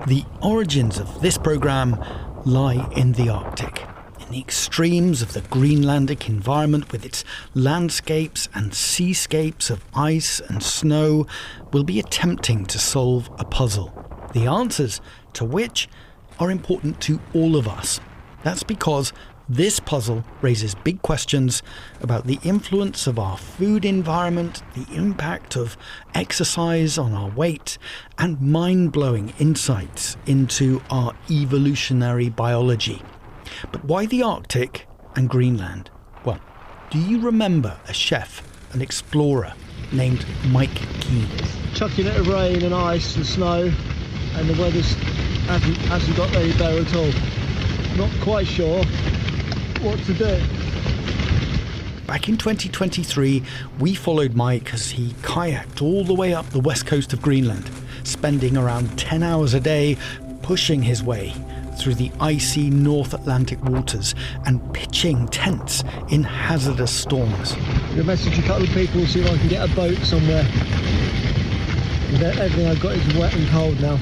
The origins of this programme lie in the Arctic, in the extremes of the Greenlandic environment with its landscapes and seascapes of ice and snow. We'll be attempting to solve a puzzle, the answers to which are important to all of us. That's because this puzzle raises big questions about the influence of our food environment, the impact of exercise on our weight, and mind-blowing insights into our evolutionary biology. But why the Arctic and Greenland? Well, do you remember a chef, an explorer named Mike Keane? Chucking it of rain and ice and snow, and the weather's hasn't got any better at all. Not quite sure what to do. Back in 2023, we followed Mike as he kayaked all the way up the west coast of Greenland, spending around 10 hours a day pushing his way through the icy North Atlantic waters and pitching tents in hazardous storms. I'm going to message a couple of people and see if I can get a boat somewhere. Everything I've got is wet and cold now.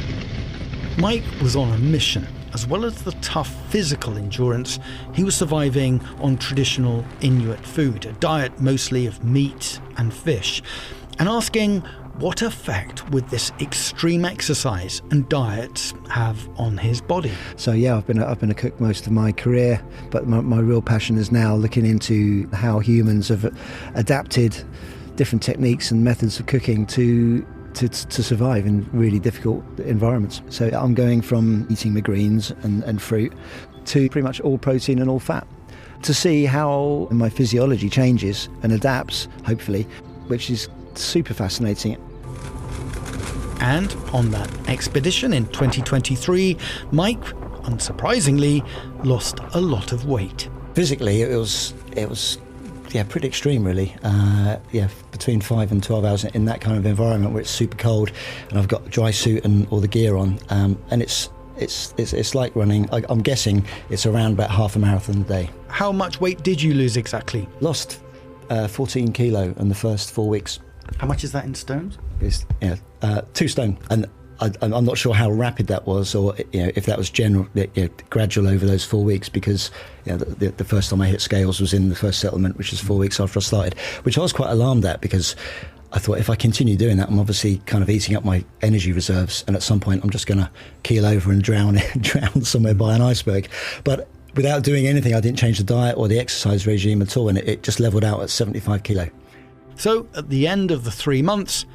Mike was on a mission. As well as the tough physical endurance, he was surviving on traditional Inuit food, a diet mostly of meat and fish, and asking what effect would this extreme exercise and diet have on his body. So yeah, I've been a cook most of my career, but my real passion is now looking into how humans have adapted different techniques and methods of cooking to survive in really difficult environments. So I'm going from eating my greens and fruit to pretty much all protein and all fat, to see how my physiology changes and adapts, hopefully, which is super fascinating. And on that expedition in 2023, Mike, unsurprisingly, lost a lot of weight. Physically, it was pretty extreme, really. Between 5 and 12 hours in that kind of environment where it's super cold, and I've got a dry suit and all the gear on, and it's like running. I'm guessing it's around about half a marathon a day. How much weight did you lose exactly? Lost 14 kilo in the first 4 weeks. How much is that in stones? It's 2 stone, and I'm not sure how rapid that was, or if that was gradual over those 4 weeks, because the first time I hit scales was in the first settlement, which is 4 weeks after I started, which I was quite alarmed at, because I thought if I continue doing that, I'm obviously kind of eating up my energy reserves, and at some point I'm just going to keel over and drown somewhere by an iceberg. But without doing anything, I didn't change the diet or the exercise regime at all, and it just leveled out at 75 kilo. So at the end of the 3 months,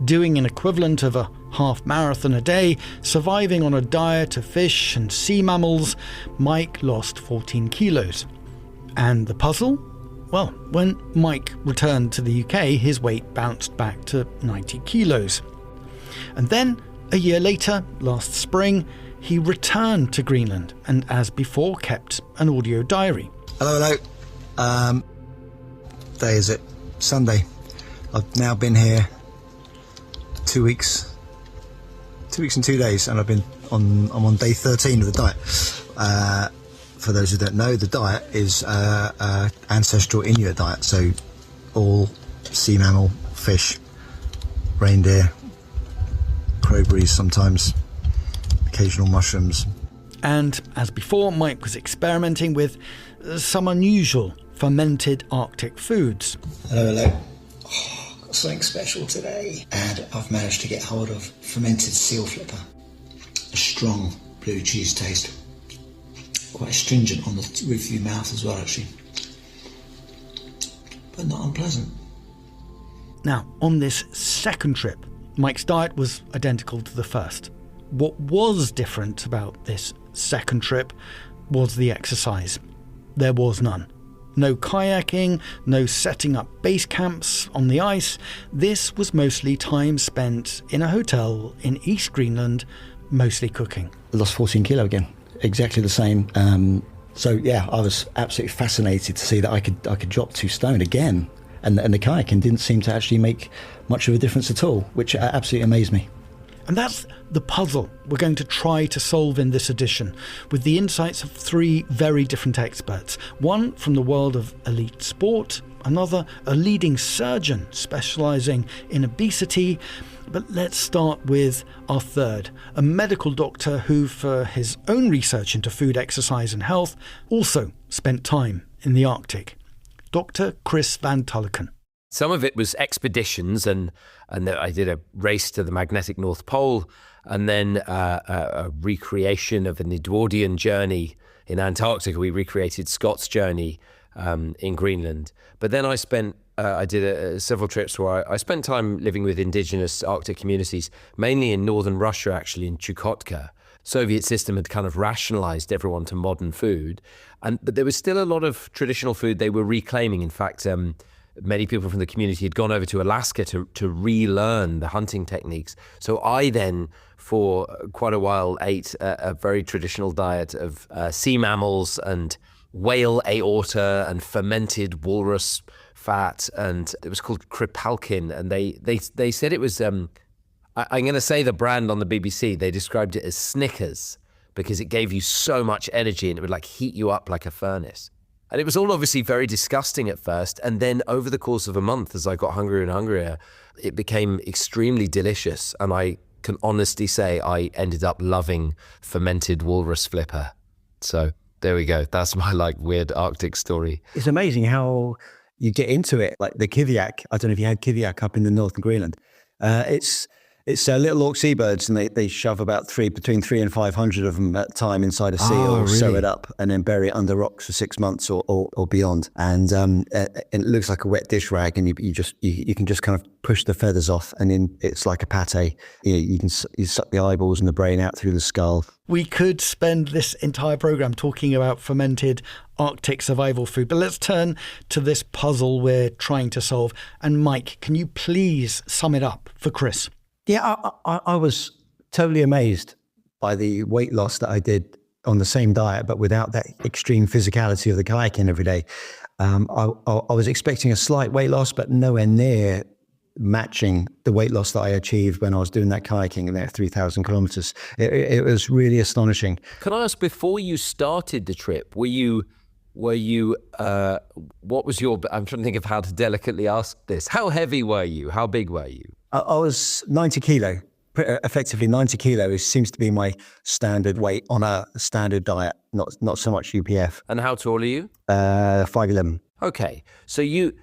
doing an equivalent of a half marathon a day, surviving on a diet of fish and sea mammals, Mike lost 14 kilos. And the puzzle? Well, when Mike returned to the UK, his weight bounced back to 90 kilos. And then, a year later, last spring, he returned to Greenland and, as before, kept an audio diary. Hello. Day is it? Sunday. I've now been here 2 weeks. 2 weeks and 2 days, and I'm on day 13 of the diet. For those who don't know, the diet is ancestral Inuit diet, so all sea mammal, fish, reindeer, crowberries sometimes, occasional mushrooms. And as before, Mike was experimenting with some unusual fermented Arctic foods. Hello. Got something special today, and I've managed to get hold of fermented seal flipper. A strong blue cheese taste, quite astringent on the roof of your mouth as well, actually, but not unpleasant. Now, on this second trip, Mike's diet was identical to the first. What was different about this second trip was the exercise. There was none. No kayaking, no setting up base camps on the ice. This was mostly time spent in a hotel in East Greenland, mostly cooking. I lost 14 kilo again, exactly the same. So yeah, I was absolutely fascinated to see that I could drop 2 stone again, and the kayaking didn't seem to actually make much of a difference at all, which absolutely amazed me. And that's the puzzle we're going to try to solve in this edition, with the insights of 3 very different experts. One from the world of elite sport, another a leading surgeon specialising in obesity, But let's start with our third, a medical doctor who, for his own research into food, exercise and health, also spent time in the Arctic. Dr. Chris van Tulleken. Some of it was expeditions, and I did a race to the magnetic North Pole, and then a recreation of an Edwardian journey in Antarctica. We recreated Scott's journey in Greenland. But then I did several trips where I spent time living with indigenous Arctic communities, mainly in northern Russia, actually, in Chukotka. Soviet system had kind of rationalized everyone to modern food, but there was still a lot of traditional food they were reclaiming. In fact, many people from the community had gone over to Alaska to relearn the hunting techniques. So I then, for quite a while, ate a very traditional diet of sea mammals and whale aorta and fermented walrus fat, and it was called Kripalkin, and they said it was I'm going to say the brand on the BBC. They described it as Snickers because it gave you so much energy and it would like heat you up like a furnace. And it was all obviously very disgusting at first, and then over the course of a month, as I got hungrier and hungrier, it became extremely delicious, and I can honestly say I ended up loving fermented walrus flipper. So there we go. That's my weird Arctic story. It's amazing how you get into it, like the kiviak. I don't know if you had kiviak up in the northern Greenland. It's little orc seabirds, and they shove about between 300 and 500 of them at a time inside a seal, really? sew it up, and then bury it under rocks for 6 months or beyond. And it looks like a wet dish rag, and you can just kind of push the feathers off, and then it's like a pate. You suck the eyeballs and the brain out through the skull. We could spend this entire programme talking about fermented Arctic survival food, but let's turn to this puzzle we're trying to solve. And Mike, can you please sum it up for Chris? Yeah, I was totally amazed by the weight loss that I did on the same diet, but without that extreme physicality of the kayaking every day. I was expecting a slight weight loss, but nowhere near matching the weight loss that I achieved when I was doing that kayaking in there 3,000 kilometers. It was really astonishing. Can I ask, before you started the trip, were you what was your, I'm trying to think of how to delicately ask this. How heavy were you? How big were you? I was 90 kilo, effectively 90 kilo seems to be my standard weight on a standard diet, not so much UPF. And how tall are you? 5'11". Okay, so you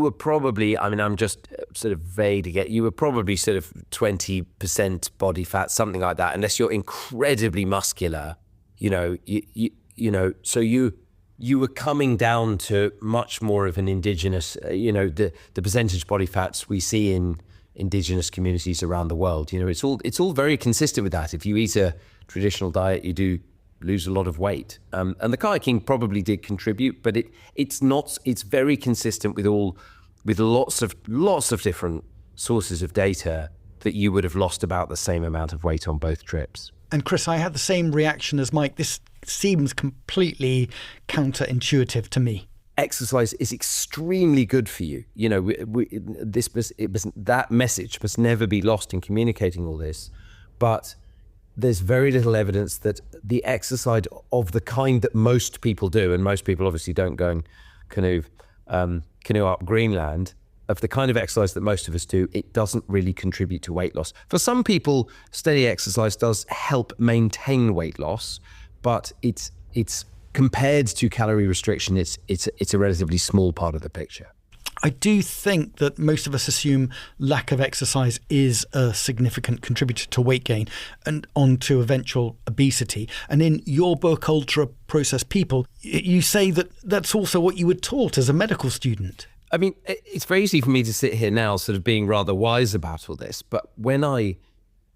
were probably, I mean, I'm just sort of vague to get, you were probably sort of 20% body fat, something like that, unless you're incredibly muscular, so you were coming down to much more of an indigenous, the percentage body fats we see in indigenous communities around the world. It's all very consistent with that. If you eat a traditional diet, you do lose a lot of weight. And the kayaking probably did contribute, but it's very consistent with lots of different sources of data that you would have lost about the same amount of weight on both trips. And Chris, I had the same reaction as Mike. This seems completely counterintuitive to me. Exercise is extremely good for you. That message must never be lost in communicating all this. But there's very little evidence that the exercise of the kind that most people do, and most people obviously don't go and canoe up Greenland, of the kind of exercise that most of us do, it doesn't really contribute to weight loss. For some people, steady exercise does help maintain weight loss, but it's compared to calorie restriction, it's a relatively small part of the picture. I do think that most of us assume lack of exercise is a significant contributor to weight gain and on to eventual obesity. And in your book, Ultra Processed People, you say that that's also what you were taught as a medical student. I mean, it's very easy for me to sit here now sort of being rather wise about all this, but when I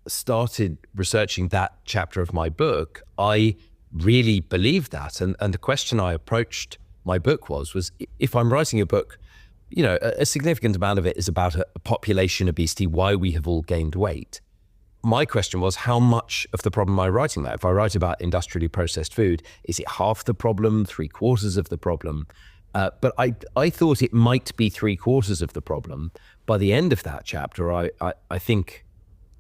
started researching that chapter of my book, I really believed that. And the question I approached my book was if I'm writing a book, a significant amount of it is about a population obesity, why we have all gained weight. My question was, how much of the problem am I writing about? If I write about industrially processed food, is it half the problem, 3/4 of the problem? But I thought it might be 3/4 of the problem. By the end of that chapter, I think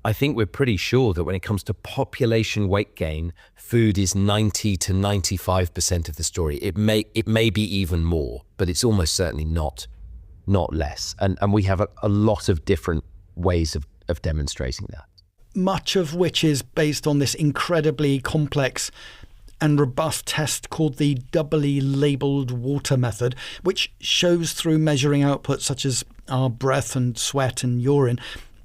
we're pretty sure that when it comes to population weight gain, food is 90 to 95% of the story. It may be even more, but it's almost certainly not less. And we have a lot of different ways of demonstrating that. Much of which is based on this incredibly complex and robust test called the doubly labelled water method, which shows through measuring outputs such as our breath and sweat and urine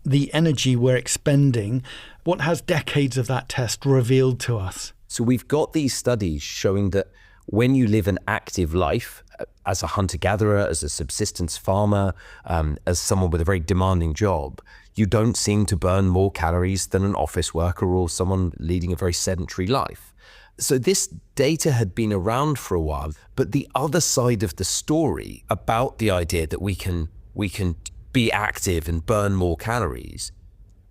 the energy we're expending. What has decades of that test revealed to us? So we've got these studies showing that when you live an active life, as a hunter-gatherer, as a subsistence farmer, as someone with a very demanding job, you don't seem to burn more calories than an office worker or someone leading a very sedentary life. So this data had been around for a while, but the other side of the story about the idea that we can be active and burn more calories,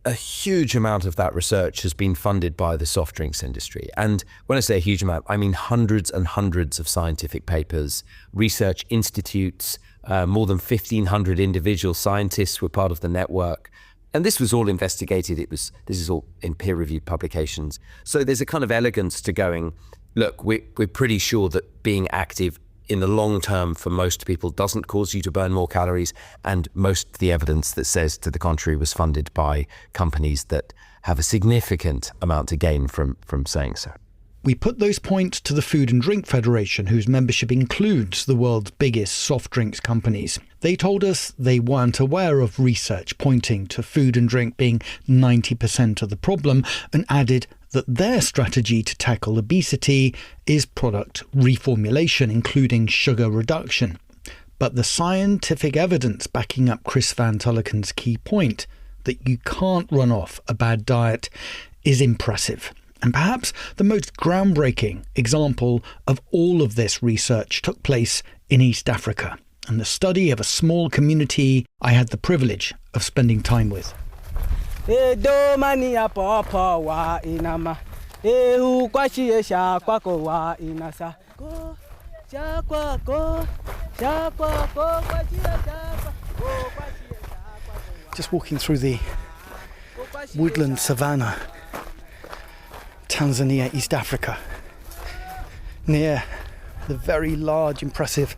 a huge amount of that research has been funded by the soft drinks industry. And when I say a huge amount, I mean hundreds and hundreds of scientific papers, research institutes, more than 1,500 individual scientists were part of the network. And this was all investigated. This is all in peer-reviewed publications. So there's a kind of elegance to going, look, we're pretty sure that being active in the long term for most people doesn't cause you to burn more calories. And most of the evidence that says to the contrary was funded by companies that have a significant amount to gain from saying so. We put those points to the Food and Drink Federation, whose membership includes the world's biggest soft drinks companies. They told us they weren't aware of research pointing to food and drink being 90% of the problem, and added that their strategy to tackle obesity is product reformulation, including sugar reduction. But the scientific evidence backing up Chris Van Tulleken's key point, that you can't run off a bad diet, is impressive. And perhaps the most groundbreaking example of all of this research took place in East Africa, and the study of a small community I had the privilege of spending time with. Just walking through the woodland savannah, Tanzania, East Africa, near the very large, impressive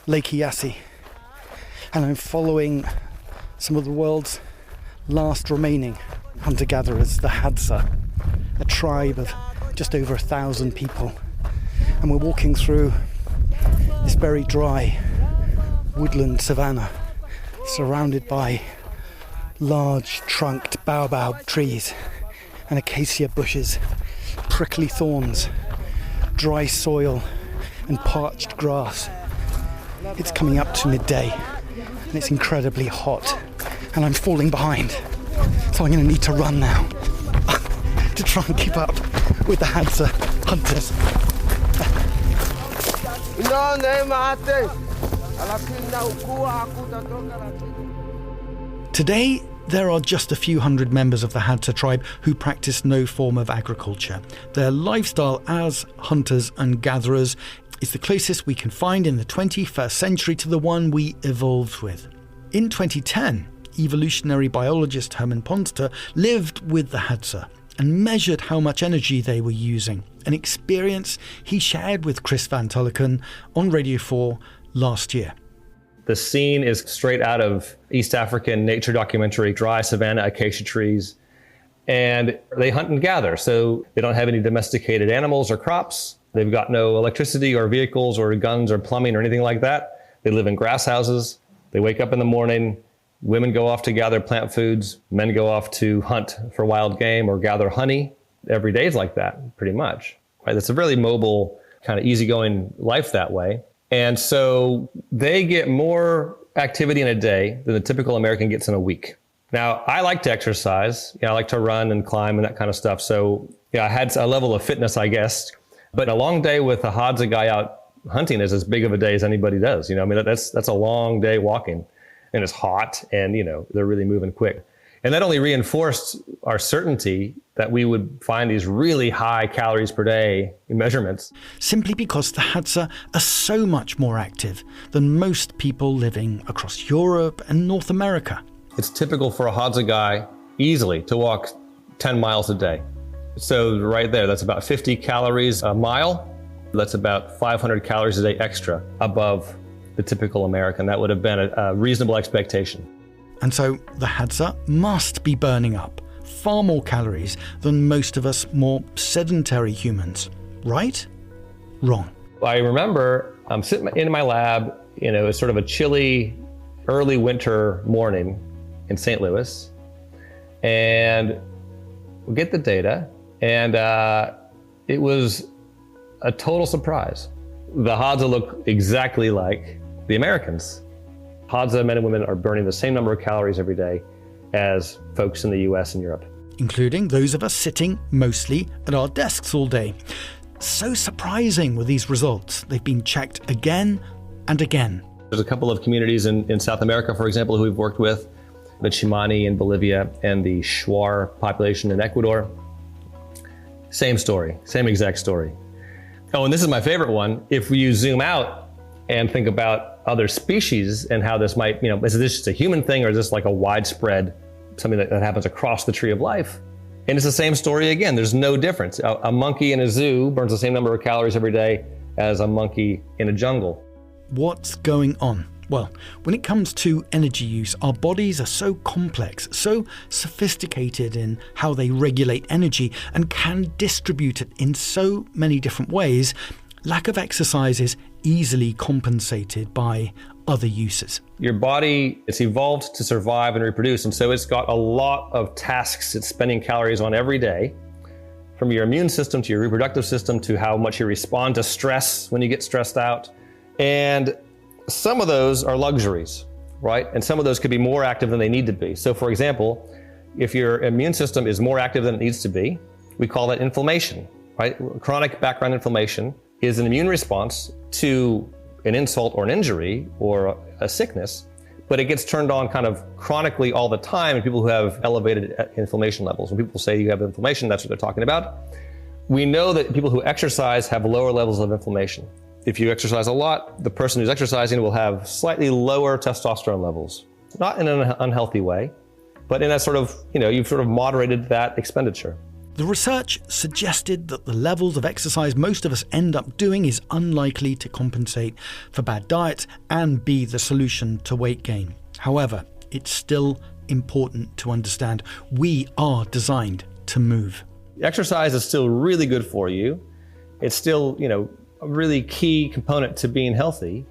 Lake Eyasi. And I'm following some of the world's last remaining hunter-gatherers, the Hadza, a tribe of just over 1,000 people. And we're walking through this very dry woodland savannah, surrounded by large trunked baobab trees and acacia bushes, prickly thorns, dry soil and parched grass. It's coming up to midday and it's incredibly hot, and I'm falling behind, so I'm going to need to run now to try and keep up with the Hadza hunters. Today, there are just a few hundred members of the Hadza tribe who practice no form of agriculture. Their lifestyle as hunters and gatherers is the closest we can find in the 21st century to the one we evolved with. In 2010, evolutionary biologist Herman Ponster lived with the Hadza and measured how much energy they were using, an experience he shared with Chris Van Tulleken on Radio 4 last year. The scene is straight out of East African nature documentary, dry savanna acacia trees, and they hunt and gather. So they don't have any domesticated animals or crops. They've got no electricity or vehicles or guns or plumbing or anything like that. They live in grass houses. They wake up in the morning. Women go off to gather plant foods. Men go off to hunt for wild game or gather honey. Every day is like that, pretty much. Right? It's a really mobile, kind of easygoing life that way. And so they get more activity in a day than the typical American gets in a week. Now, I like to exercise. I like to run and climb and that kind of stuff. So I had a level of fitness, I guess. But a long day with a Hadza guy out hunting is as big of a day as anybody does. That's a long day walking, and it's hot, and they're really moving quick. And that only reinforced our certainty that we would find these really high calories per day measurements. Simply because the Hadza are so much more active than most people living across Europe and North America. It's typical for a Hadza guy easily to walk 10 miles a day. So right there, that's about 50 calories a mile. That's about 500 calories a day extra above the typical American. That would have been a reasonable expectation. And so the Hadza must be burning up far more calories than most of us more sedentary humans, right? Wrong. I remember I'm sitting in my lab, it's sort of a chilly early winter morning in St. Louis, and we get the data, and it was a total surprise. The Hadza look exactly like the Americans. Hadza men and women are burning the same number of calories every day as folks in the US and Europe. Including those of us sitting mostly at our desks all day. So surprising were these results. They've been checked again and again. There's a couple of communities in South America, for example, who we've worked with, the Chimani in Bolivia and the Shuar population in Ecuador. Same story, same exact story. Oh, and this is my favorite one. If you zoom out and think about other species and how this might, is this just a human thing or is this like a widespread, something that happens across the tree of life? And it's the same story again. There's no difference. A monkey in a zoo burns the same number of calories every day as a monkey in a jungle. What's going on? Well, when it comes to energy use, our bodies are so complex, so sophisticated in how they regulate energy and can distribute it in so many different ways, lack of exercise is easily compensated by other uses. Your body, it's evolved to survive and reproduce, and so it's got a lot of tasks it's spending calories on every day, from your immune system to your reproductive system to how much you respond to stress when you get stressed out. And some of those are luxuries, right? And some of those could be more active than they need to be. So for example, if your immune system is more active than it needs to be, we call that inflammation, right? Chronic background inflammation is an immune response to an insult or an injury or a sickness, but it gets turned on kind of chronically all the time in people who have elevated inflammation levels. When people say you have inflammation, that's what they're talking about. We know that people who exercise have lower levels of inflammation. If you exercise a lot, the person who's exercising will have slightly lower testosterone levels, not in an unhealthy way, but in a sort of, you've sort of moderated that expenditure. The research suggested that the levels of exercise most of us end up doing is unlikely to compensate for bad diets and be the solution to weight gain. However, it's still important to understand we are designed to move. Exercise is still really good for you. It's still, a really key component to being healthy.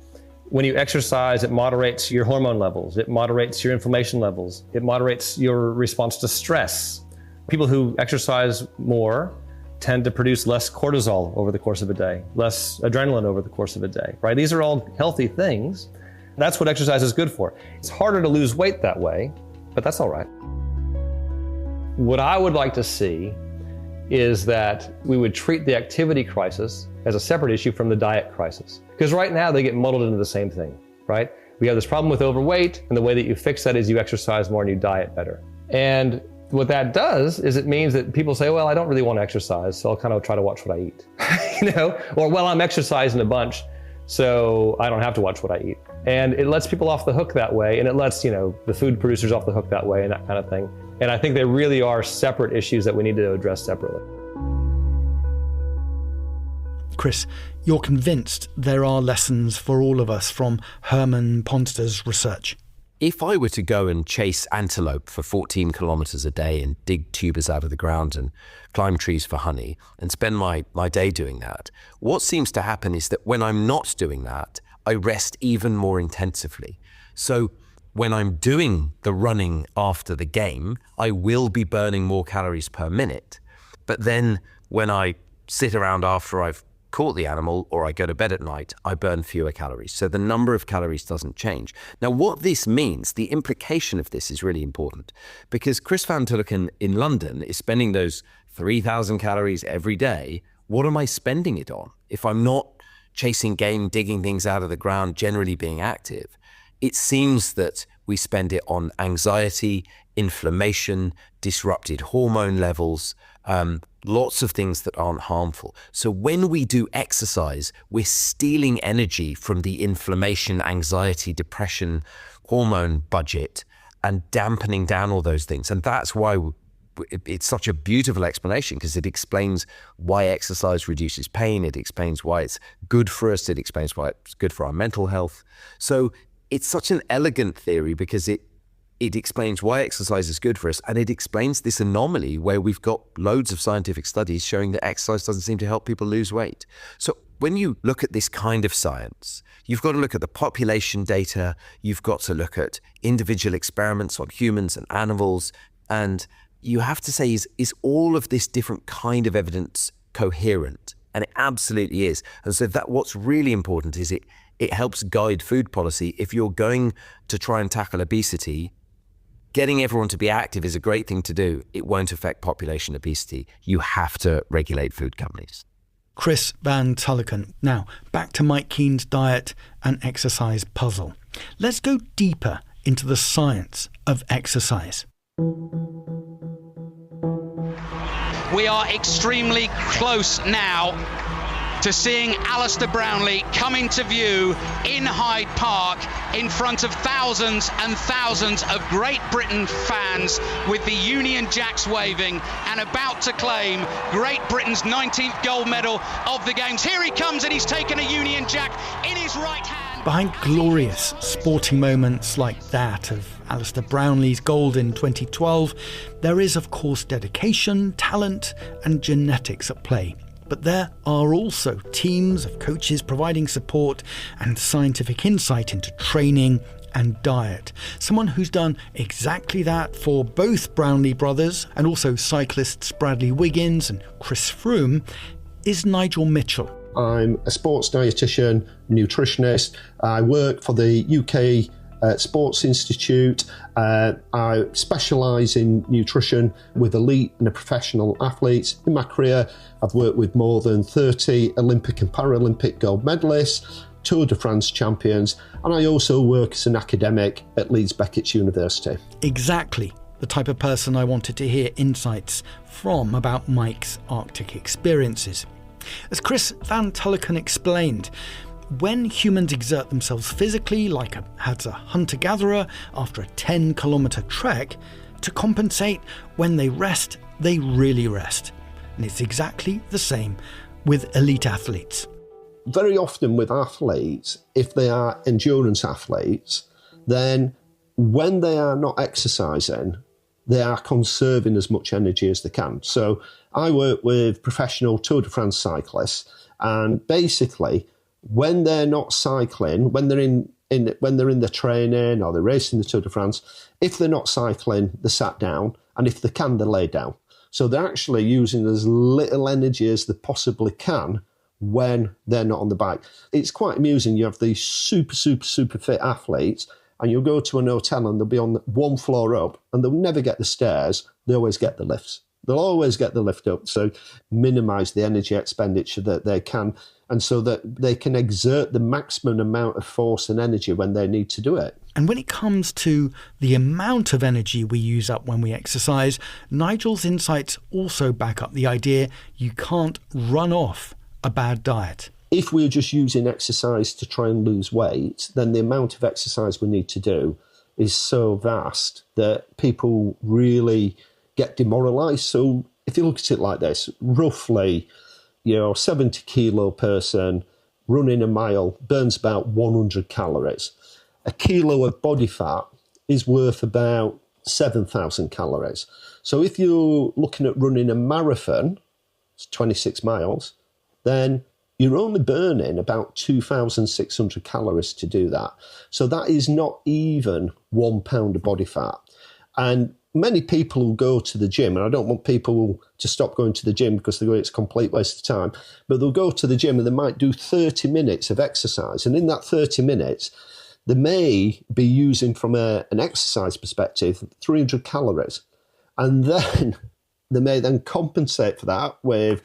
When you exercise, it moderates your hormone levels, it moderates your inflammation levels, it moderates your response to stress. People who exercise more tend to produce less cortisol over the course of a day, less adrenaline over the course of a day, right? These are all healthy things. That's what exercise is good for. It's harder to lose weight that way, but that's all right. What I would like to see is that we would treat the activity crisis as a separate issue from the diet crisis. Because right now they get muddled into the same thing, right? We have this problem with overweight, and the way that you fix that is you exercise more and you diet better. And what that does is it means that people say, well, I don't really want to exercise, so I'll kind of try to watch what I eat, or well, I'm exercising a bunch, so I don't have to watch what I eat. And it lets people off the hook that way, and it lets, the food producers off the hook that way and that kind of thing. And I think they really are separate issues that we need to address separately. Chris, you're convinced there are lessons for all of us from Herman Ponster's research. If I were to go and chase antelope for 14 kilometers a day and dig tubers out of the ground and climb trees for honey and spend my day doing that, what seems to happen is that when I'm not doing that, I rest even more intensively. So when I'm doing the running after the game, I will be burning more calories per minute. But then when I sit around after I've caught the animal or I go to bed at night, I burn fewer calories. So the number of calories doesn't change. Now, what this means, the implication of this is really important, because Chris van Tulleken in London is spending those 3,000 calories every day. What am I spending it on? If I'm not chasing game, digging things out of the ground, generally being active, it seems that we spend it on anxiety, inflammation, disrupted hormone levels, lots of things that aren't harmful. So when we do exercise, we're stealing energy from the inflammation, anxiety, depression, hormone budget and dampening down all those things. And that's why it's such a beautiful explanation, because it explains why exercise reduces pain. It explains why it's good for us. It explains why it's good for our mental health. So it's such an elegant theory because it it explains why exercise is good for us, and it explains this anomaly where we've got loads of scientific studies showing that exercise doesn't seem to help people lose weight. So when you look at this kind of science, you've got to look at the population data, you've got to look at individual experiments on humans and animals, and you have to say, is all of this different kind of evidence coherent? And it absolutely is. And so that what's really important is it helps guide food policy. If you're going to try and tackle obesity, getting everyone to be active is a great thing to do. It won't affect population obesity. You have to regulate food companies. Chris van Tulleken. Now, back to Mike Keene's diet and exercise puzzle. Let's go deeper into the science of exercise. We are extremely close now to seeing Alistair Brownlee come into view in Hyde Park in front of thousands and thousands of Great Britain fans with the Union Jacks waving and about to claim Great Britain's 19th gold medal of the Games. Here he comes, and he's taken a Union Jack in his right hand. Behind glorious sporting moments like that of Alistair Brownlee's gold in 2012, there is of course dedication, talent and genetics at play. But there are also teams of coaches providing support and scientific insight into training and diet. Someone who's done exactly that for both Brownlee brothers and also cyclists Bradley Wiggins and Chris Froome is Nigel Mitchell. I'm a sports dietitian, nutritionist. I work for the UK Sports Institute. I specialise in nutrition with elite and professional athletes. In my career, I've worked with more than 30 Olympic and Paralympic gold medalists, Tour de France champions, and I also work as an academic at Leeds Beckett's University. Exactly the type of person I wanted to hear insights from about Mike's Arctic experiences. As Chris van Tulleken explained, when humans exert themselves physically, like as a hunter-gatherer after a 10-kilometre trek, to compensate, when they rest, they really rest. And it's exactly the same with elite athletes. Very often with athletes, if they are endurance athletes, then when they are not exercising, they are conserving as much energy as they can. So I work with professional Tour de France cyclists, and basically when they're not cycling, when they're in the training or they're racing the Tour de France, if they're not cycling, they're sat down, and if they can, they're laid down. So they're actually using as little energy as they possibly can when they're not on the bike. It's quite amusing. You have these super fit athletes, and you'll go to an hotel and they'll be on one floor up, and they'll never get the stairs. They always get the lifts. They'll always get the lift up, so minimise the energy expenditure that they can, and so that they can exert the maximum amount of force and energy when they need to do it. And when it comes to the amount of energy we use up when we exercise, Nigel's insights also back up the idea you can't run off a bad diet. If we're just using exercise to try and lose weight, then the amount of exercise we need to do is so vast that people really get demoralised. So if you look at it like this, roughly, 70 kilo person running a mile burns about 100 calories. A kilo of body fat is worth about 7,000 calories. So if you're looking at running a marathon, it's 26 miles, then you're only burning about 2,600 calories to do that. So that is not even 1 pound of body fat. And many people will go to the gym, and I don't want people to stop going to the gym because they go, it's a complete waste of time, but they'll go to the gym and they might do 30 minutes of exercise. And in that 30 minutes, they may be using, from an exercise perspective, 300 calories. And then they may then compensate for that with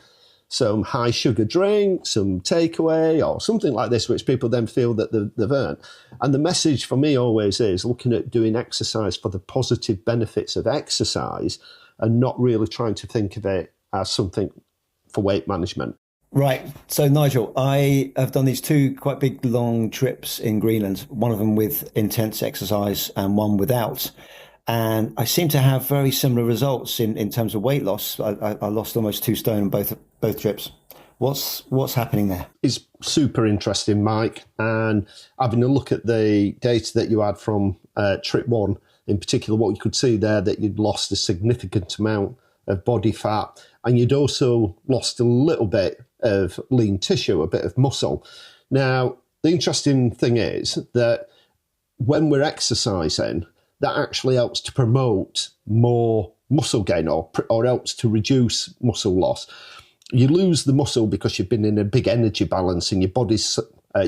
some high sugar drink, some takeaway or something like this, which people then feel that they've earned. And the message for me always is looking at doing exercise for the positive benefits of exercise and not really trying to think of it as something for weight management. Right. So, Nigel, I have done these two quite big, long trips in Greenland, one of them with intense exercise and one without. And I seem to have very similar results in terms of weight loss. I lost almost 2 stone on both trips. What's happening there? It's super interesting, Mike. And having a look at the data that you had from trip 1, In particular, what you could see there, that you'd lost a significant amount of body fat, and you'd also lost a little bit of lean tissue, a bit of muscle. Now, the interesting thing is that when we're exercising, that actually helps to promote more muscle gain or helps to reduce muscle loss. You lose the muscle because you've been in a big energy balance and your body's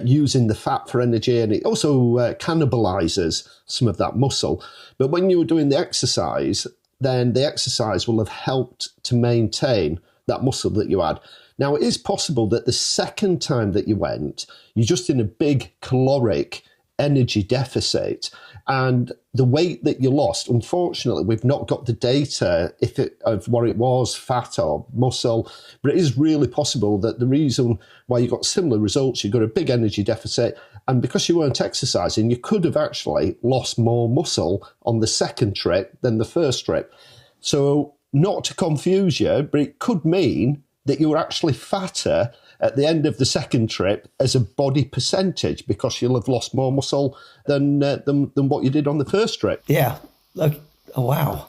using the fat for energy, and it also cannibalizes some of that muscle. But when you were doing the exercise, then the exercise will have helped to maintain that muscle that you had. Now, it is possible that the second time that you went, you're just in a big caloric energy deficit, and the weight that you lost, unfortunately, we've not got the data of what it was, fat or muscle, but it is really possible that the reason why you got similar results, you got a big energy deficit, and because you weren't exercising, you could have actually lost more muscle on the second trip than the first trip. So not to confuse you, but it could mean that you were actually fatter at the end of the second trip as a body percentage, because you'll have lost more muscle than what you did on the first trip. Yeah. Look, oh, wow.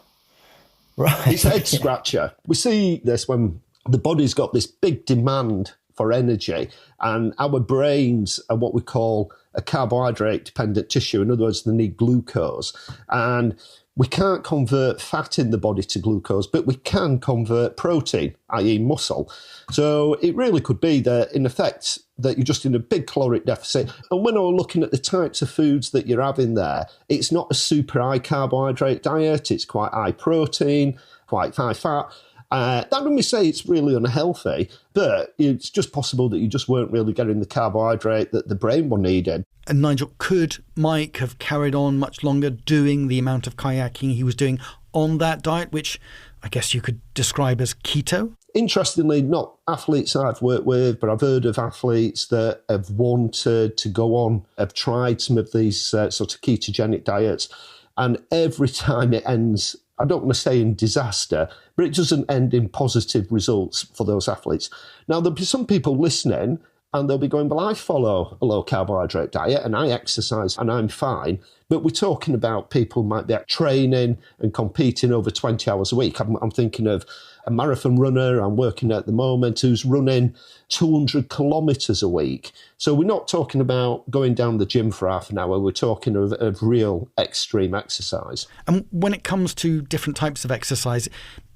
Right. It's a head scratcher. We see this when the body's got this big demand for energy, and our brains are what we call a carbohydrate-dependent tissue. In other words, they need glucose. And we can't convert fat in the body to glucose, but we can convert protein, i.e. muscle. So it really could be that, in effect, that you're just in a big caloric deficit. And when we're looking at the types of foods that you're having there, it's not a super high carbohydrate diet. It's quite high protein, quite high fat. That doesn't mean say it's really unhealthy, but it's just possible that you just weren't really getting the carbohydrate that the brain will needed. And Nigel, could Mike have carried on much longer doing the amount of kayaking he was doing on that diet, which I guess you could describe as keto? Interestingly, not athletes I've worked with, but I've heard of athletes that have wanted to go on, have tried some of these sort of ketogenic diets, and every time it ends, I don't want to say in disaster, but it doesn't end in positive results for those athletes. Now, there'll be some people listening and they'll be going, well, I follow a low carbohydrate diet and I exercise and I'm fine. But we're talking about people who might be training and competing over 20 hours a week. I'm thinking of a marathon runner I'm working at the moment who's running 200 kilometres a week. So we're not talking about going down the gym for half an hour. We're talking of real extreme exercise. And when it comes to different types of exercise,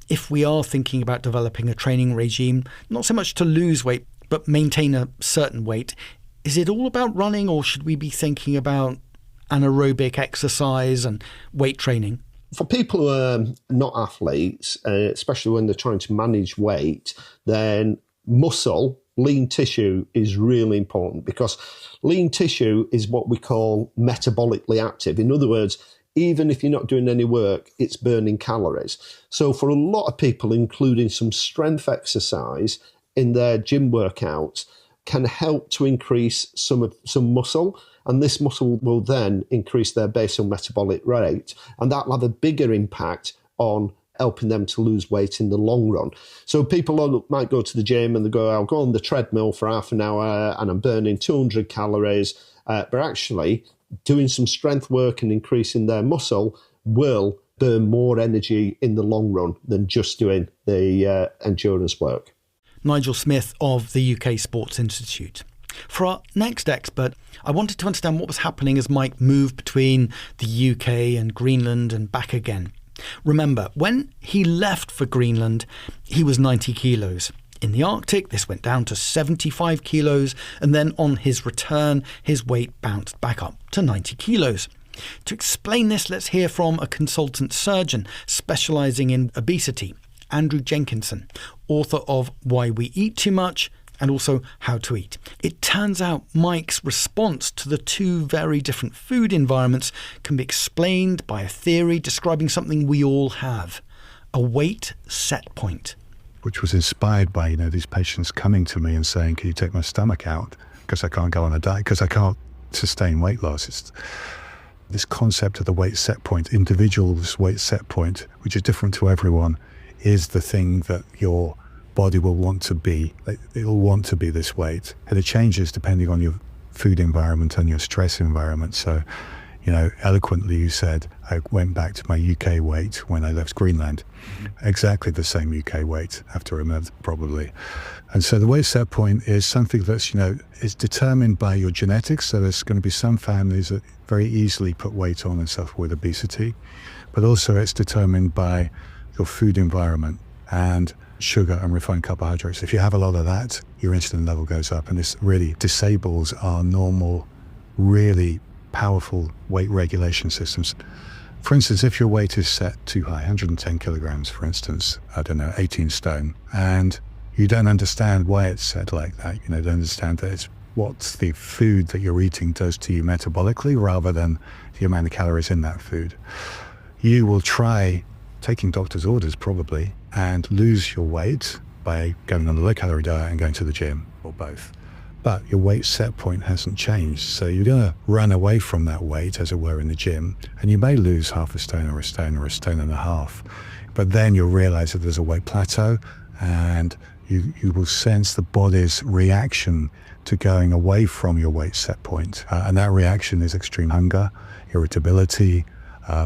if we are thinking about developing a training regime, not so much to lose weight, but maintain a certain weight, is it all about running, or should we be thinking about anaerobic exercise and weight training? For people who are not athletes, especially when they're trying to manage weight, then muscle, lean tissue is really important, because lean tissue is what we call metabolically active. In other words, even if you're not doing any work, it's burning calories. So for a lot of people, including some strength exercise in their gym workouts, can help to increase some muscle, and this muscle will then increase their basal metabolic rate, and that'll have a bigger impact on helping them to lose weight in the long run. So people might go to the gym and they go, I'll go on the treadmill for half an hour and I'm burning 200 calories, but actually doing some strength work and increasing their muscle will burn more energy in the long run than just doing the endurance work. Nigel Smith of the UK Sports Institute. For our next expert, I wanted to understand what was happening as Mike moved between the UK and Greenland and back again. Remember, when he left for Greenland, he was 90 kilos. In the Arctic, this went down to 75 kilos, and then on his return, his weight bounced back up to 90 kilos. To explain this, let's hear from a consultant surgeon specialising in obesity, Andrew Jenkinson, author of Why We Eat Too Much and also How to Eat. It turns out Mike's response to the two very different food environments can be explained by a theory describing something we all have, a weight set point. Which was inspired by, these patients coming to me and saying, can you take my stomach out? Because I can't go on a diet, because I can't sustain weight loss. It's this concept of the weight set point, individual's weight set point, which is different to everyone, is the thing that your body will want to be. It'll want to be this weight. And it changes depending on your food environment and your stress environment. So, Eloquently you said, I went back to my UK weight when I left Greenland. Exactly the same UK weight after a month, probably. And so the weight set point is something that's, is determined by your genetics. So there's going to be some families that very easily put weight on and suffer with obesity, but also it's determined by your food environment and sugar and refined carbohydrates. If you have a lot of that, your insulin level goes up, and this really disables our normal, really powerful weight regulation systems. For instance, if your weight is set too high, 110 kilograms, for instance, 18 stone, and you don't understand why it's set like that, don't understand that it's what the food that you're eating does to you metabolically rather than the amount of calories in that food. You will try, taking doctor's orders probably, and lose your weight by going on a low-calorie diet and going to the gym, or both. But your weight set point hasn't changed, so you're going to run away from that weight, as it were, in the gym, and you may lose half a stone or a stone or a stone and a half. But then you'll realize that there's a weight plateau, and you will sense the body's reaction to going away from your weight set point. And that reaction is extreme hunger, irritability,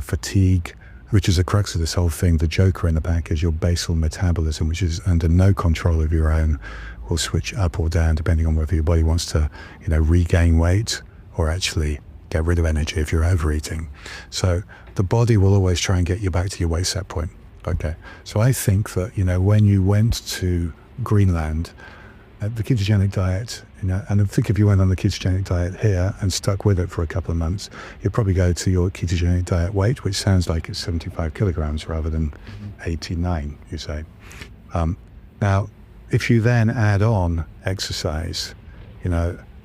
fatigue, which is the crux of this whole thing. The joker in the back is your basal metabolism, which is under no control of your own, will switch up or down depending on whether your body wants to, regain weight or actually get rid of energy if you're overeating. So the body will always try and get you back to your weight set point. Okay. So I think that, when you went to Greenland, the ketogenic diet, and I think if you went on the ketogenic diet here and stuck with it for a couple of months, you'd probably go to your ketogenic diet weight, which sounds like it's 75 kilograms rather than 89, you say. Now, if you then add on exercise,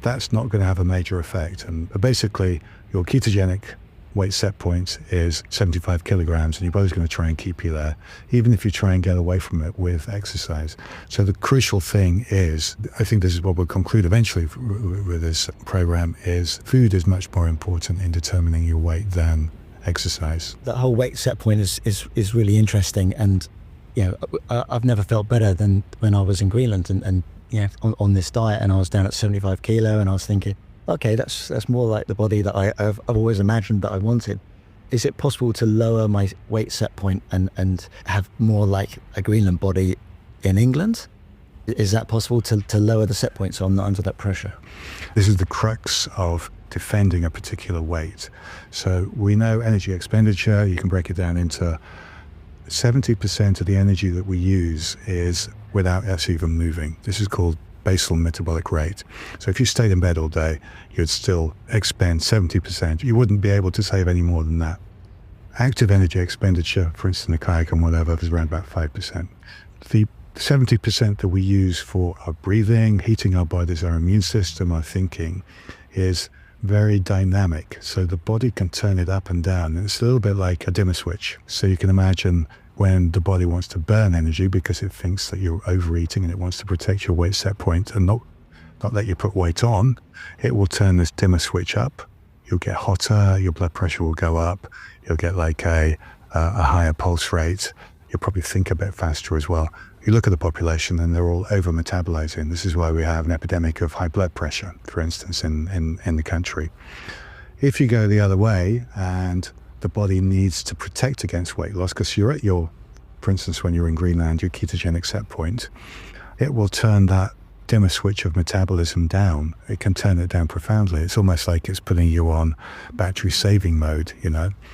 that's not going to have a major effect. And basically, your ketogenic weight set point is 75 kilograms, and your body's going to try and keep you there, even if you try and get away from it with exercise. So the crucial thing is, I think this is what we'll conclude eventually with this program, is food is much more important in determining your weight than exercise. That whole weight set point is really interesting, and I've never felt better than when I was in Greenland and on this diet, and I was down at 75 kilo, and I was thinking, okay, that's more like the body that I've always imagined that I wanted. Is it possible to lower my weight set point and have more like a Greenland body in England? Is that possible to lower the set point so I'm not under that pressure? This is the crux of defending a particular weight. So we know energy expenditure, you can break it down into 70% of the energy that we use is without us even moving. This is called basal metabolic rate. So if you stayed in bed all day, you'd still expend 70%. You wouldn't be able to save any more than that. Active energy expenditure, for instance, the kayak and whatever, is around about 5%. The 70% that we use for our breathing, heating our bodies, our immune system, our thinking, is very dynamic. So the body can turn it up and down. And it's a little bit like a dimmer switch. So you can imagine when the body wants to burn energy because it thinks that you're overeating and it wants to protect your weight set point and not let you put weight on, it will turn this dimmer switch up. You'll get hotter, your blood pressure will go up, you'll get like a higher pulse rate, you'll probably think a bit faster as well. You look at the population and they're all over-metabolizing. This is why we have an epidemic of high blood pressure, for instance, in the country. If you go the other way and the body needs to protect against weight loss, because you're at your, for instance, when you're in Greenland, your ketogenic set point, it will turn that dimmer switch of metabolism down. It can turn it down profoundly. It's almost like it's putting you on battery saving mode,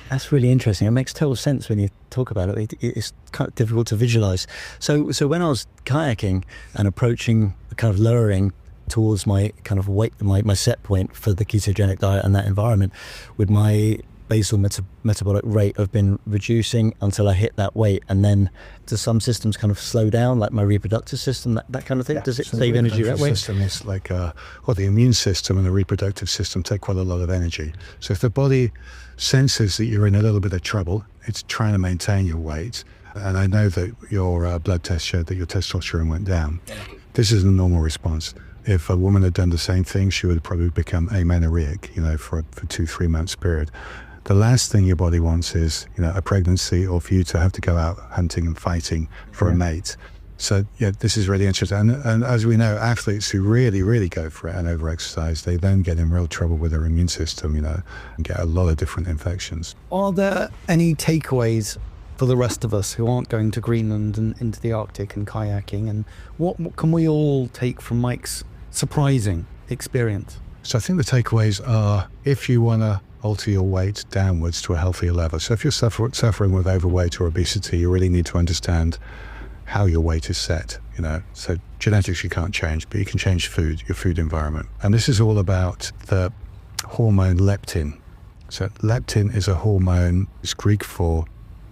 That's really interesting. It makes total sense when you talk about it. It's kind of difficult to visualize. So when I was kayaking and approaching, kind of lowering towards my kind of weight, my set point for the ketogenic diet and that environment, with my basal metabolic rate have been reducing until I hit that weight, and then do some systems kind of slow down, like my reproductive system, that kind of thing? Yeah. Does it save energy that way? The system is like, the immune system and the reproductive system take quite a lot of energy. So if the body senses that you're in a little bit of trouble, it's trying to maintain your weight. And I know that your blood test showed that your testosterone went down. This is a normal response. If a woman had done the same thing, she would probably become amenorrheic, for a 2-3 months period. The last thing your body wants is, a pregnancy, or for you to have to go out hunting and fighting for a mate. So yeah, this is really interesting. And as we know, athletes who really, really go for it and over-exercise, they then get in real trouble with their immune system, and get a lot of different infections. Are there any takeaways for the rest of us who aren't going to Greenland and into the Arctic and kayaking? And what can we all take from Mike's surprising experience? So I think the takeaways are, if you want to alter your weight downwards to a healthier level, so if you're suffering with overweight or obesity, you really need to understand how your weight is set. So genetics you can't change, but you can change your food environment. And this is all about the hormone leptin. So leptin is a hormone, it's Greek for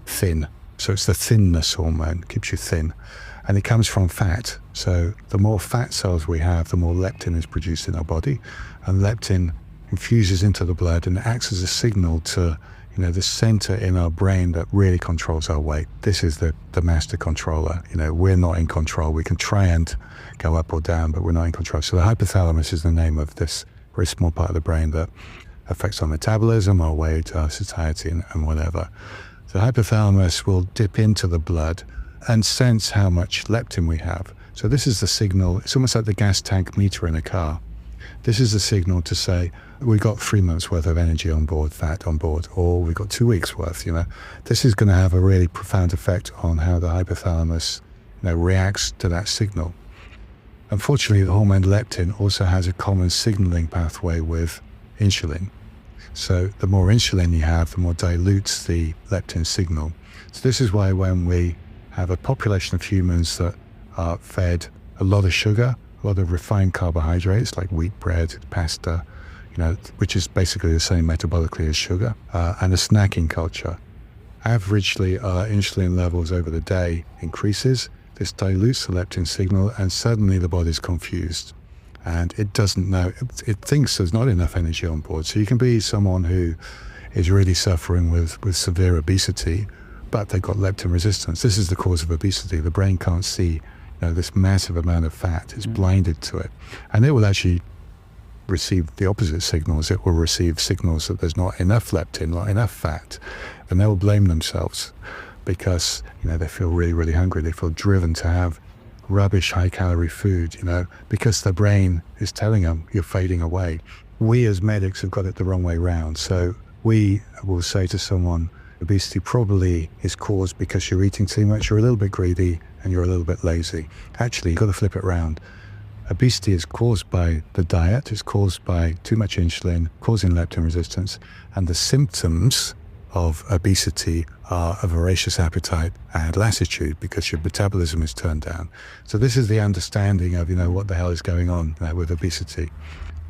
thin. So it's the thinness hormone, keeps you thin. And it comes from fat. So the more fat cells we have, the more leptin is produced in our body. And leptin infuses into the blood and acts as a signal to the center in our brain that really controls our weight. This is the master controller. We're not in control. We can try and go up or down, but we're not in control. So the hypothalamus is the name of this very small part of the brain that affects our metabolism, our weight, our satiety, and whatever. The hypothalamus will dip into the blood and sense how much leptin we have. So this is the signal. It's almost like the gas tank meter in a car. This is the signal to say, we got 3 months worth of energy on board, fat on board, or we got 2 weeks worth. This is going to have a really profound effect on how the hypothalamus reacts to that signal. Unfortunately, the hormone leptin also has a common signaling pathway with insulin. So the more insulin you have, the more dilutes the leptin signal. So this is why when we have a population of humans that are fed a lot of sugar, a lot of refined carbohydrates like wheat bread, pasta, which is basically the same metabolically as sugar, and a snacking culture. Averagely, our insulin levels over the day increases. This dilutes the leptin signal, and suddenly the body's confused. And it doesn't know, it thinks there's not enough energy on board. So you can be someone who is really suffering with severe obesity, but they've got leptin resistance. This is the cause of obesity. The brain can't see this massive amount of fat. It's blinded to it. And it will actually receive the opposite signals. It will receive signals that there's not enough leptin, not enough fat, and they will blame themselves because they feel really, really hungry. They feel driven to have rubbish, high-calorie food, because the brain is telling them you're fading away. We as medics have got it the wrong way round. So we will say to someone, obesity probably is caused because you're eating too much, you're a little bit greedy, and you're a little bit lazy. Actually, you've got to flip it around. Obesity is caused by the diet, it's caused by too much insulin, causing leptin resistance, and the symptoms of obesity are a voracious appetite and lassitude because your metabolism is turned down. So this is the understanding of, what the hell is going on with obesity.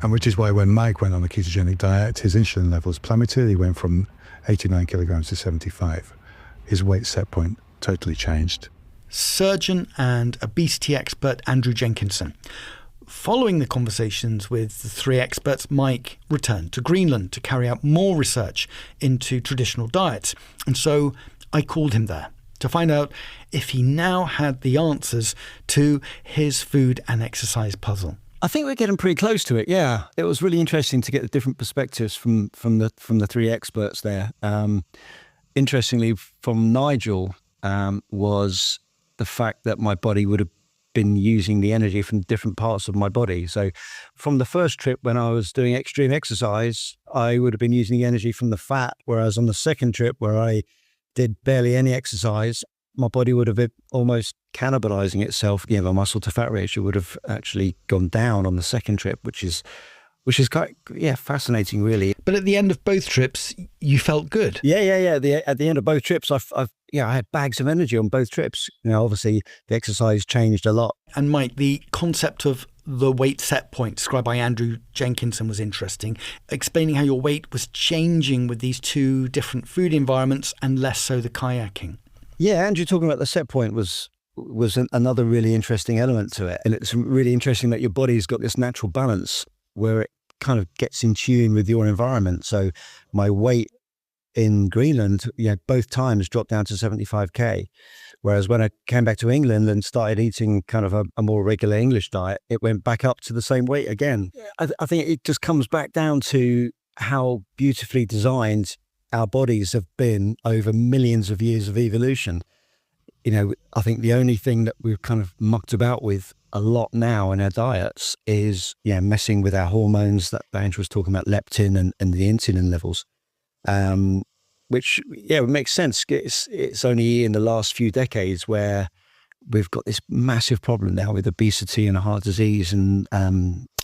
And which is why when Mike went on a ketogenic diet, his insulin levels plummeted. He went from 89 kilograms to 75. His weight set point totally changed. Surgeon and obesity expert Andrew Jenkinson. Following the conversations with the three experts, Mike returned to Greenland to carry out more research into traditional diets. And so I called him there to find out if he now had the answers to his food and exercise puzzle. I think we're getting pretty close to it. Yeah, it was really interesting to get the different perspectives from the three experts there. Interestingly, from Nigel was the fact that my body would have been using the energy from different parts of my body. So from the first trip when I was doing extreme exercise, I would have been using the energy from the fat, whereas on the second trip where I did barely any exercise, my body would have been almost cannibalizing itself. The muscle to fat ratio would have actually gone down on the second trip, which is quite fascinating, really. But at the end of both trips, you felt good. Yeah. At the end of both trips, I had bags of energy on both trips. Obviously the exercise changed a lot. And Mike, the concept of the weight set point described by Andrew Jenkinson was interesting, explaining how your weight was changing with these two different food environments and less so the kayaking. Yeah, Andrew talking about the set point was another really interesting element to it. And it's really interesting that your body's got this natural balance where it kind of gets in tune with your environment. So my weight in Greenland, both times dropped down to 75k. Whereas when I came back to England and started eating kind of a more regular English diet, it went back up to the same weight again. I think it just comes back down to how beautifully designed our bodies have been over millions of years of evolution. I think the only thing that we've kind of mucked about with a lot now in our diets is, messing with our hormones that Andrew was talking about, leptin and the insulin levels, which, it makes sense. It's only in the last few decades where we've got this massive problem now with obesity and heart disease and,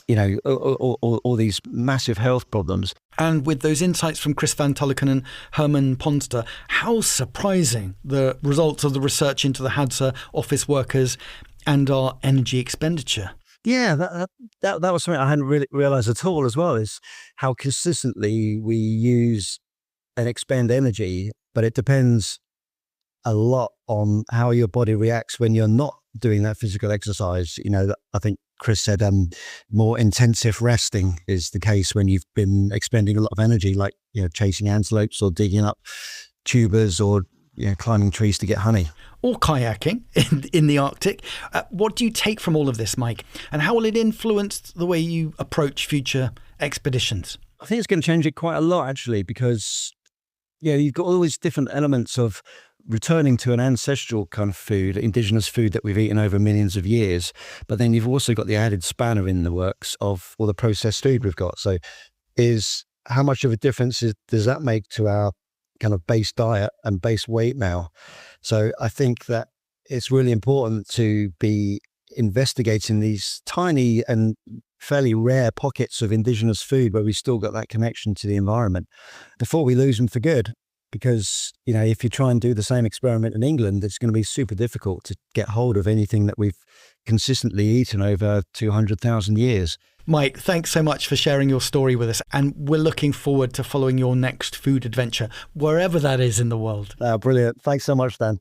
all these massive health problems. And with those insights from Chris van Tulleken and Herman Ponster, how surprising the results of the research into the Hadza office workers and our energy expenditure. Yeah, that was something I hadn't really realised at all as well, is how consistently we use and expend energy, but it depends a lot on how your body reacts when you're not doing that physical exercise. I think Chris said more intensive resting is the case when you've been expending a lot of energy, like chasing antelopes or digging up tubers or climbing trees to get honey. Or kayaking in the Arctic. What do you take from all of this, Mike? And how will it influence the way you approach future expeditions? I think it's going to change it quite a lot, actually, because you've got all these different elements of returning to an ancestral kind of food, indigenous food that we've eaten over millions of years. But then you've also got the added spanner in the works of all the processed food we've got. So how much of a difference does that make to our kind of base diet and base weight now? So I think that it's really important to be investigating these tiny and fairly rare pockets of indigenous food where we still got that connection to the environment before we lose them for good. Because, if you try and do the same experiment in England, it's going to be super difficult to get hold of anything that we've consistently eaten over 200,000 years. Mike, thanks so much for sharing your story with us. And we're looking forward to following your next food adventure, wherever that is in the world. Brilliant. Thanks so much, Dan.